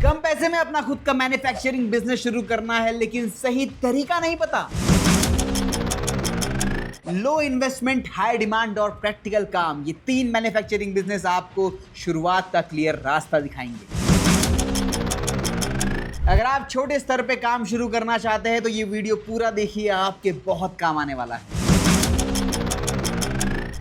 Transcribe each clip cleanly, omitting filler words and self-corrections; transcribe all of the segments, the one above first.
कम पैसे में अपना खुद का मैन्युफैक्चरिंग बिजनेस शुरू करना है लेकिन सही तरीका नहीं पता। लो इन्वेस्टमेंट, हाई डिमांड और प्रैक्टिकल काम, ये 3 मैन्युफैक्चरिंग बिजनेस आपको शुरुआत का क्लियर रास्ता दिखाएंगे। अगर आप छोटे स्तर पे काम शुरू करना चाहते हैं तो ये वीडियो पूरा देखिए, आपके बहुत काम आने वाला है।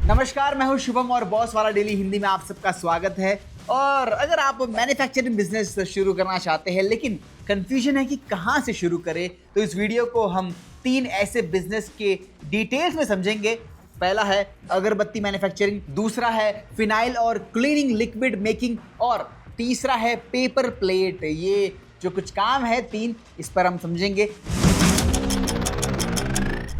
नमस्कार, मैं हूं शुभम और बॉस वाला डेली हिंदी में आप सबका स्वागत है। और अगर आप मैन्युफैक्चरिंग बिजनेस शुरू करना चाहते हैं लेकिन कंफ्यूजन है कि कहां से शुरू करें, तो इस वीडियो को हम 3 ऐसे बिजनेस के डिटेल्स में समझेंगे। पहला है अगरबत्ती मैन्युफैक्चरिंग, दूसरा है फिनाइल और क्लीनिंग लिक्विड मेकिंग और तीसरा है पेपर प्लेट। ये जो कुछ काम है 3, इस पर हम समझेंगे।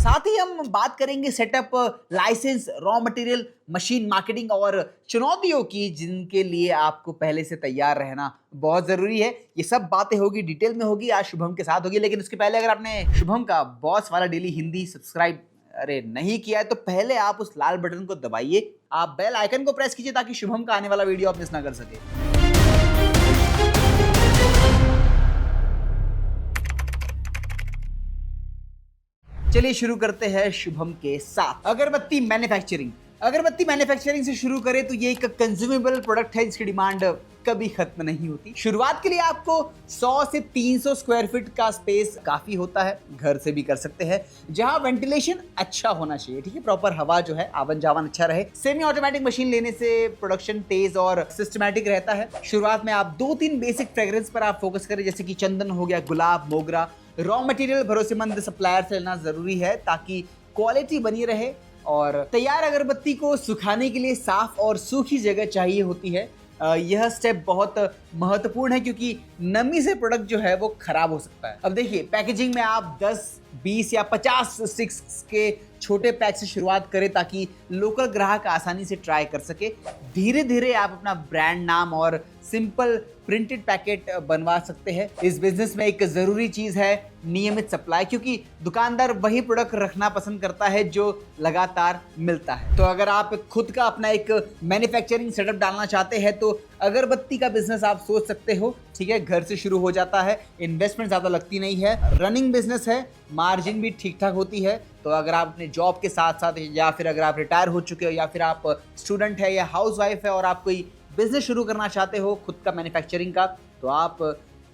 साथ ही हम बात करेंगे setup, licence, raw material, machine marketing और चुनौतियों की, जिनके लिए आपको पहले से तैयार रहना बहुत जरूरी है। ये सब बातें होगी, डिटेल में होगी, आज शुभम के साथ होगी। लेकिन उसके पहले अगर आपने शुभम का बॉस वाला डेली हिंदी सब्सक्राइब नहीं किया है तो पहले आप उस लाल बटन को दबाइए, आप बेल आइकन को प्रेस कीजिए ताकि शुभम का आने वाला वीडियो आप मिस ना कर सके। चलिए शुरू करते हैं शुभम के साथ। अगरबत्ती मैन्युफैक्चरिंग से शुरू करें तो ये एक कंज्यूमेबल प्रोडक्ट है जिसकी डिमांड कभी खत्म नहीं होती। शुरुआत के लिए आपको 100 से 300 स्क्वायर फीट का स्पेस काफी होता है, घर से भी कर सकते हैं, जहां वेंटिलेशन अच्छा होना चाहिए, ठीक है, प्रॉपर हवा जो है आवन जावन अच्छा रहे। सेमी ऑटोमेटिक मशीन लेने से प्रोडक्शन तेज और सिस्टमैटिक रहता है। शुरुआत में आप 2-3 बेसिक फ्रेग्रेंस पर आप फोकस करें, जैसे कि चंदन हो गया, गुलाब, मोगरा। रॉ मटेरियल भरोसेमंद सप्लायर से लेना जरूरी है ताकि क्वालिटी बनी रहे। और तैयार अगरबत्ती को सुखाने के लिए साफ और सूखी जगह चाहिए होती है। यह स्टेप बहुत महत्वपूर्ण है क्योंकि नमी से प्रोडक्ट जो है वो खराब हो सकता है। अब देखिए, पैकेजिंग में आप 10, 20 या 50 स्टिक्स के छोटे पैक से शुरुआत करें ताकि लोकल ग्राहक आसानी से ट्राई कर सके। धीरे धीरे आप अपना ब्रांड नाम और सिंपल प्रिंटेड पैकेट बनवा सकते हैं। इस बिजनेस में एक जरूरी चीज है नियमित सप्लाई, क्योंकि दुकानदार वही प्रोडक्ट रखना पसंद करता है जो लगातार मिलता है। तो अगर आप खुद का अपना एक मैन्युफैक्चरिंग सेटअप डालना चाहते हैं तो अगरबत्ती का बिजनेस आप सोच सकते हो, ठीक है। घर से शुरू हो जाता है, इन्वेस्टमेंट ज्यादा लगती नहीं है, रनिंग बिजनेस है, मार्जिन भी ठीक ठाक होती है। तो अगर आप अपने जॉब के साथ साथ, या फिर अगर आप रिटायर हो चुके हो, या फिर आप स्टूडेंट है या हाउस वाइफ है और आप कोई बिजनेस शुरू करना चाहते हो खुद का मैन्युफैक्चरिंग का, तो आप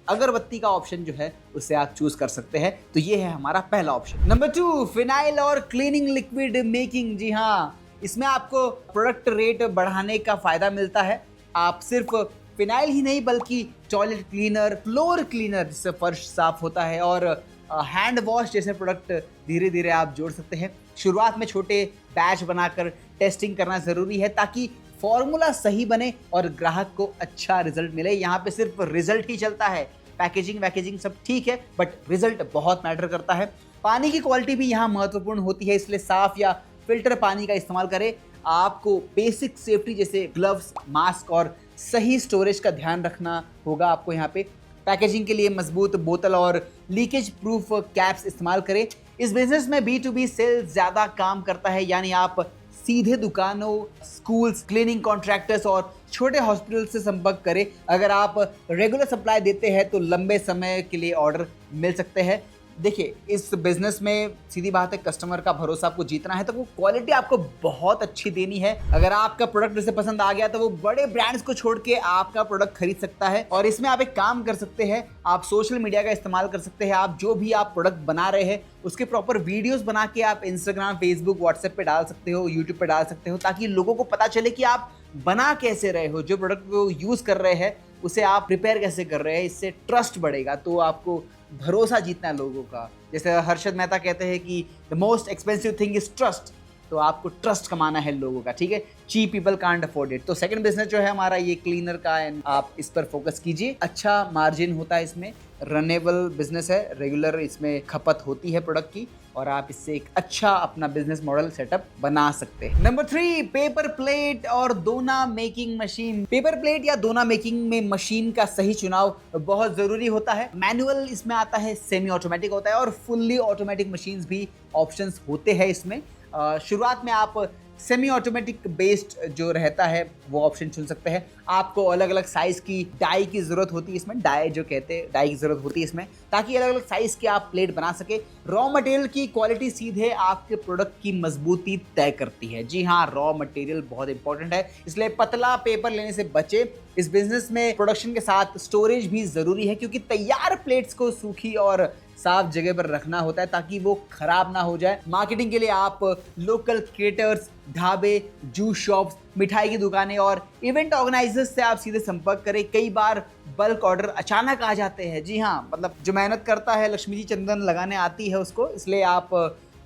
अगरबत्ती का ऑप्शन जो है उसे आप चूज कर सकते हैं। तो ये है हमारा पहला ऑप्शन। नंबर 2, फिनाइल और क्लीनिंग लिक्विड मेकिंग। जी हाँ, इसमें आपको प्रोडक्ट रेट बढ़ाने का फायदा मिलता है। आप सिर्फ फिनाइल ही नहीं बल्कि टॉयलेट क्लीनर, फ्लोर क्लीनर जिससे फर्श साफ होता है, और हैंड वॉश जैसे प्रोडक्ट धीरे धीरे आप जोड़ सकते हैं। शुरुआत में छोटे बैच बनाकर टेस्टिंग करना जरूरी है ताकि फॉर्मूला सही बने और ग्राहक को अच्छा रिजल्ट मिले। यहाँ पे सिर्फ रिजल्ट ही चलता है, पैकेजिंग सब ठीक है, बट रिजल्ट बहुत मैटर करता है। पानी की क्वालिटी भी यहाँ महत्वपूर्ण होती है, इसलिए साफ या फिल्टर पानी का इस्तेमाल करें। आपको बेसिक सेफ्टी जैसे ग्लव्स, मास्क और सही स्टोरेज का ध्यान रखना होगा आपको। यहाँ पे पैकेजिंग के लिए मजबूत बोतल और लीकेज प्रूफ कैप्स इस्तेमाल करें। इस बिजनेस में B2B सेल्स ज्यादा काम करता है, यानी आप सीधे दुकानों, स्कूल्स, क्लीनिंग कॉन्ट्रैक्टर्स और छोटे हॉस्पिटल से संपर्क करें। अगर आप रेगुलर सप्लाई देते हैं तो लंबे समय के लिए ऑर्डर मिल सकते हैं। देखिए, इस बिजनेस में सीधी बात है, कस्टमर का भरोसा आपको जीतना है तो वो क्वालिटी आपको बहुत अच्छी देनी है। अगर आपका प्रोडक्ट उसे पसंद आ गया तो वो बड़े ब्रांड्स को छोड़ के आपका प्रोडक्ट खरीद सकता है। और इसमें आप एक काम कर सकते हैं, आप सोशल मीडिया का इस्तेमाल कर सकते हैं। आप जो भी आप प्रोडक्ट बना रहे हैं उसके प्रॉपर वीडियोस बना के आप इंस्टाग्राम, फेसबुक, व्हाट्सएप पे डाल सकते हो, यूट्यूब पे डाल सकते हो, ताकि लोगों को पता चले कि आप बना कैसे रहे हो, जो प्रोडक्ट को यूज कर रहे हैं उसे आप प्रिपेयर कैसे कर रहे हैं। इससे ट्रस्ट बढ़ेगा, तो आपको भरोसा जीतना है लोगों का। जैसे हर्षद मेहता कहते हैं कि the most expensive thing is trust, तो आपको ट्रस्ट कमाना है लोगों का, ठीक है। Cheap people can't afford it. तो सेकंड बिजनेस जो है हमारा ये क्लीनर का है, आप इस पर फोकस कीजिए। अच्छा मार्जिन होता है इसमें, रनेबल बिजनेस है, रेगुलर इसमें खपत होती है प्रोडक्ट की, और आप इससे एक अच्छा अपना बिजनेस मॉडल सेटअप बना सकते हैं। नंबर 3, पेपर प्लेट और दोना मेकिंग मशीन। पेपर प्लेट या दोना मेकिंग में मशीन का सही चुनाव बहुत जरूरी होता है। मैनुअल इसमें आता है, सेमी ऑटोमेटिक होता है और फुल्ली ऑटोमेटिक मशीन्स भी ऑप्शंस होते हैं इसमें। शुरुआत में आप सेमी ऑटोमेटिक बेस्ड जो रहता है वो ऑप्शन चुन सकते हैं। आपको अलग अलग साइज की डाई की जरूरत होती है इसमें, डाई जो कहते हैं डाई की जरूरत होती है इसमें, ताकि अलग अलग साइज के आप प्लेट बना सके। रॉ मटेरियल की क्वालिटी सीधे आपके प्रोडक्ट की मजबूती तय करती है। जी हाँ, रॉ मटेरियल बहुत इंपॉर्टेंट है, इसलिए पतला पेपर लेने से बचे। इस बिजनेस में प्रोडक्शन के साथ स्टोरेज भी जरूरी है, क्योंकि तैयार प्लेट्स को सूखी और साफ जगह पर रखना होता है ताकि वो खराब ना हो जाए। मार्केटिंग के लिए आप लोकल क्रिएटर्स, ढाबे, जूस शॉप्स, मिठाई की दुकानें और इवेंट ऑर्गेनाइजर्स से आप सीधे संपर्क करें। कई बार बल्क ऑर्डर अचानक आ जाते हैं। जी हाँ, मतलब जो मेहनत करता है, लक्ष्मी जी चंदन लगाने आती है उसको, इसलिए आप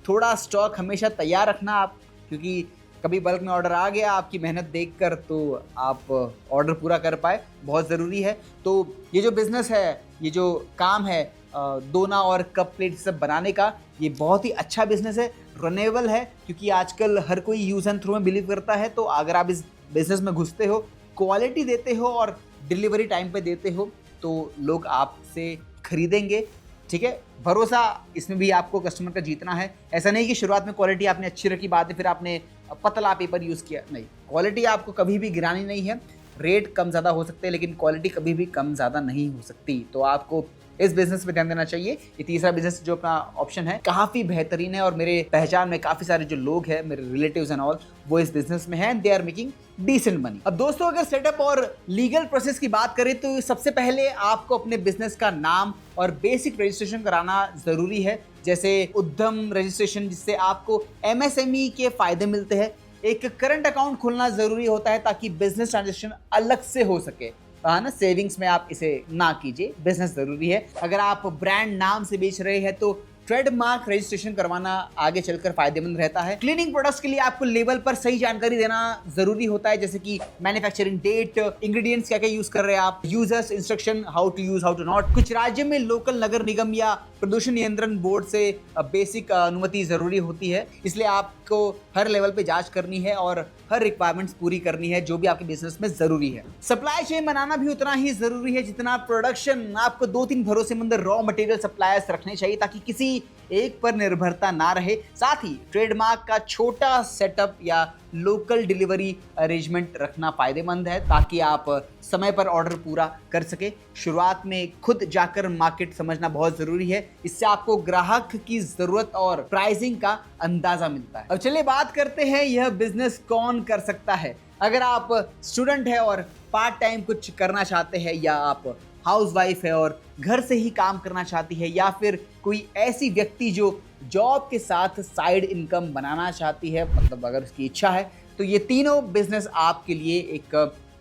थोड़ा स्टॉक हमेशा तैयार रखना आप, क्योंकि कभी बल्क में ऑर्डर आ गया आपकी मेहनत देखकर तो आप ऑर्डर पूरा कर पाए, बहुत ज़रूरी है। तो ये जो बिज़नेस है, ये जो काम है दोना और कप प्लेट सब बनाने का, ये बहुत ही अच्छा बिजनेस है, रनेबल है, क्योंकि आजकल हर कोई यूज़ एंड थ्रो में बिलीव करता है। तो अगर आप इस बिजनेस में घुसते हो, क्वालिटी देते हो और डिलीवरी टाइम पे देते हो, तो लोग आपसे खरीदेंगे। ठीक है, भरोसा इसमें भी आपको कस्टमर का जीतना है। ऐसा नहीं कि शुरुआत में क्वालिटी आपने अच्छी रखी, बाद में फिर आपने पतला पेपर यूज़ किया, नहीं। क्वालिटी आपको कभी भी गिरानी नहीं है। रेट कम ज़्यादा हो सकते हैं, लेकिन क्वालिटी कभी भी कम ज़्यादा नहीं हो सकती। तो आपको इस बिजनेस पे ध्यान देना चाहिए। ये तीसरा बिजनेस जो अपना ऑप्शन है काफ़ी बेहतरीन है, और मेरे पहचान में काफ़ी सारे जो लोग हैं, मेरे रिलेटिव्स एंड ऑल, वो इस बिजनेस में हैं, they are making decent money. अब दोस्तों, अगर सेटअप और लीगल प्रोसेस की बात करें तो सबसे पहले आपको अपने बिजनेस का नाम और बेसिक रजिस्ट्रेशन कराना ज़रूरी है, जैसे उद्यम रजिस्ट्रेशन, जिससे आपको MSME के फायदे मिलते हैं। एक करंट अकाउंट खोलना ज़रूरी होता है ताकि बिजनेस ट्रांजेक्शन अलग से हो सके, ना सेविंग्स में आप इसे ना कीजिए, बिजनेस जरूरी है। अगर आप ब्रांड नाम से बेच रहे हैं तो ट्रेडमार्क रजिस्ट्रेशन करवाना आगे चलकर फायदेमंद रहता है। क्लीनिंग प्रोडक्ट्स के लिए आपको लेबल पर सही जानकारी देना जरूरी होता है, जैसे कि मैन्युफैक्चरिंग डेट, इंग्रेडिएंट्स क्या क्या यूज कर रहे हैं आप, users instruction, how to use, how to not. कुछ राज्यों में लोकल नगर निगम या प्रदूषण नियंत्रण बोर्ड से बेसिक अनुमति जरूरी होती है, इसलिए आपको हर लेवल पे जांच करनी है और हर रिक्वायरमेंट्स पूरी करनी है जो भी आपके बिजनेस में जरूरी है। सप्लाई चेन बनाना भी उतना ही जरूरी है जितना प्रोडक्शन। आपको 2-3 भरोसेमंद रॉ मटेरियल सप्लायर्स रखने चाहिए ताकि किसी एक पर निर्भरता ना रहे। साथ ही ट्रेडमार्क का छोटा सेटअप या लोकल डिलीवरी अरेंजमेंट रखना फायदेमंद है, ताकि आप समय पर ऑर्डर पूरा कर सके। शुरुआत में खुद जाकर मार्केट समझना बहुत जरूरी है, इससे आपको ग्राहक की जरूरत और प्राइसिंग का अंदाजा मिलता है। अब चलिए बात करते हैं यह बिजनेस कौन कर सकता है। अगर आप स्टूडेंट है और पार्ट टाइम कुछ करना चाहते हैं, या आप हाउसवाइफ है और घर से ही काम करना चाहती है, या फिर कोई ऐसी व्यक्ति जो जॉब के साथ साइड इनकम बनाना चाहती है, मतलब अगर उसकी इच्छा है, तो ये तीनों बिजनेस आपके लिए एक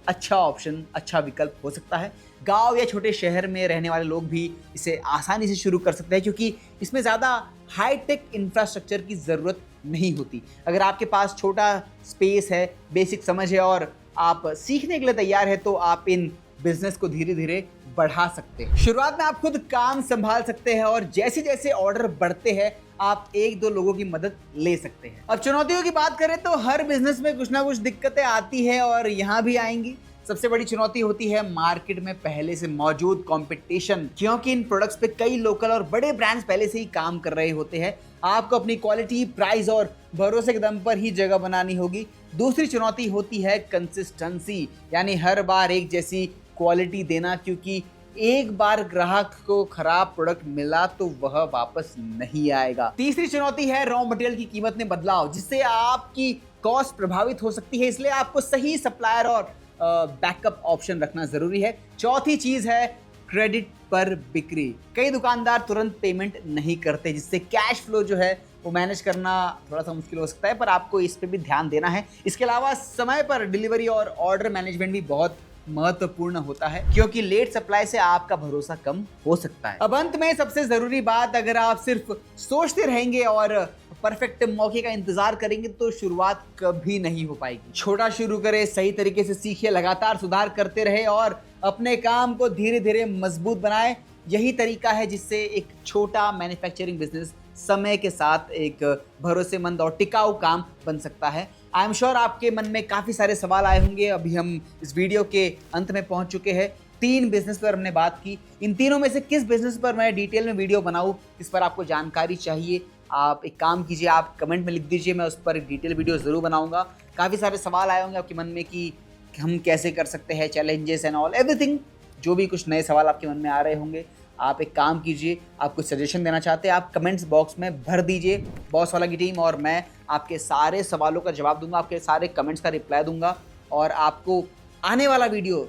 अच्छा ऑप्शन, अच्छा विकल्प हो सकता है। गांव या छोटे शहर में रहने वाले लोग भी इसे आसानी से शुरू कर सकते हैं, क्योंकि इसमें ज़्यादा हाईटेक इंफ्रास्ट्रक्चर की ज़रूरत नहीं होती। अगर आपके पास छोटा स्पेस है, बेसिक समझ है और आप सीखने के लिए तैयार है, तो आप इन बिजनेस को धीरे धीरे बढ़ा सकते हैं। शुरुआत में आप खुद काम संभाल सकते हैं और जैसे जैसे ऑर्डर बढ़ते हैं आप 1-2 लोगों की मदद ले सकते हैं। अब चुनौतियों की बात करें तो हर बिजनेस में कुछ ना कुछ दिक्कतें आती है और यहाँ भी आएंगी। सबसे बड़ी चुनौती होती है मार्केट में पहले से मौजूद कंपटीशन, क्योंकि इन प्रोडक्ट्स पे कई लोकल और बड़े ब्रांड्स पहले से ही काम कर रहे होते हैं। आपको अपनी क्वालिटी, प्राइस और भरोसे के दम पर ही जगह बनानी होगी। दूसरी चुनौती होती है कंसिस्टेंसी, यानी हर बार एक जैसी क्वालिटी देना, क्योंकि एक बार ग्राहक को खराब प्रोडक्ट मिला तो वह वापस नहीं आएगा। तीसरी चुनौती है रॉ मटेरियल की कीमत में बदलाव, जिससे आपकी कॉस्ट प्रभावित हो सकती है, इसलिए आपको सही सप्लायर और बैकअप ऑप्शन रखना जरूरी है। चौथी चीज है क्रेडिट पर बिक्री। कई दुकानदार तुरंत पेमेंट नहीं करते, जिससे कैश फ्लो जो है वो मैनेज करना थोड़ा सा मुश्किल हो सकता है, पर आपको इस पे भी ध्यान देना है। इसके अलावा समय पर डिलीवरी और ऑर्डर मैनेजमेंट भी बहुत महत्वपूर्ण होता है, क्योंकि लेट सप्लाई से आपका भरोसा कम हो सकता है। अब अंत में सबसे जरूरी बात, अगर आप सिर्फ सोचते रहेंगे और परफेक्ट मौके का इंतजार करेंगे तो शुरुआत कभी नहीं हो पाएगी। छोटा शुरू करें, सही तरीके से सीखिए, लगातार सुधार करते रहे और अपने काम को धीरे धीरे मजबूत बनाएं। यही तरीका है जिससे एक छोटा मैन्युफैक्चरिंग बिजनेस समय के साथ एक भरोसेमंद और टिकाऊ काम बन सकता है। आई एम श्योर आपके मन में काफ़ी सारे सवाल आए होंगे। अभी हम इस वीडियो के अंत में पहुंच चुके हैं। 3 बिजनेस पर हमने बात की। इन तीनों में से किस बिजनेस पर मैं डिटेल में वीडियो बनाऊं, इस पर आपको जानकारी चाहिए, आप एक काम कीजिए, आप कमेंट में लिख दीजिए, मैं उस पर डिटेल वीडियो ज़रूर बनाऊंगा। काफ़ी सारे सवाल आए होंगे आपके मन में कि हम कैसे कर सकते हैं, चैलेंजेस एंड ऑल एवरीथिंग, जो भी कुछ नए सवाल आपके मन में आ रहे होंगे। आप एक काम कीजिए, आप कुछ सजेशन देना चाहते हैं, आप कमेंट्स बॉक्स में भर दीजिए, बॉस वाला की टीम और मैं आपके सारे सवालों का जवाब दूंगा, आपके सारे कमेंट्स का रिप्लाई दूंगा। और आपको आने वाला वीडियो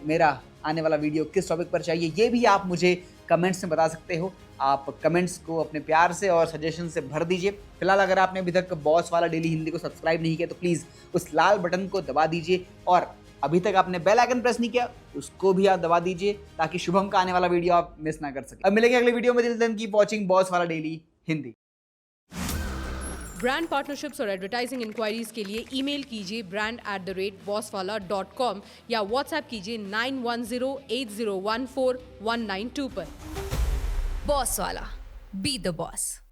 किस टॉपिक पर चाहिए, ये भी आप मुझे कमेंट्स में बता सकते हो। आप कमेंट्स को अपने प्यार से और सजेशन से भर दीजिए। फिलहाल अगर आपने अभी तक बॉस वाला डेली हिंदी को सब्सक्राइब नहीं किया तो प्लीज़ उस लाल बटन को दबा दीजिए, और अभी तक आपने बेल आइकन प्रेस नहीं किया उसको भी आप दबा दीजिए, ताकि शुभम का आने वाला वीडियो आप मिस ना कर सकें। अब मिलेंगे अगले वीडियो में, till then keep watching boss वाला डेली हिंदी। ब्रांड पार्टनरशिप्स और एडवर्टाइजिंग इंक्वायरीज के लिए ईमेल कीजिए brand@bosswala.com या व्हाट्सएप कीजिए 9108014192 पर। बॉस वाला, बी द बॉस।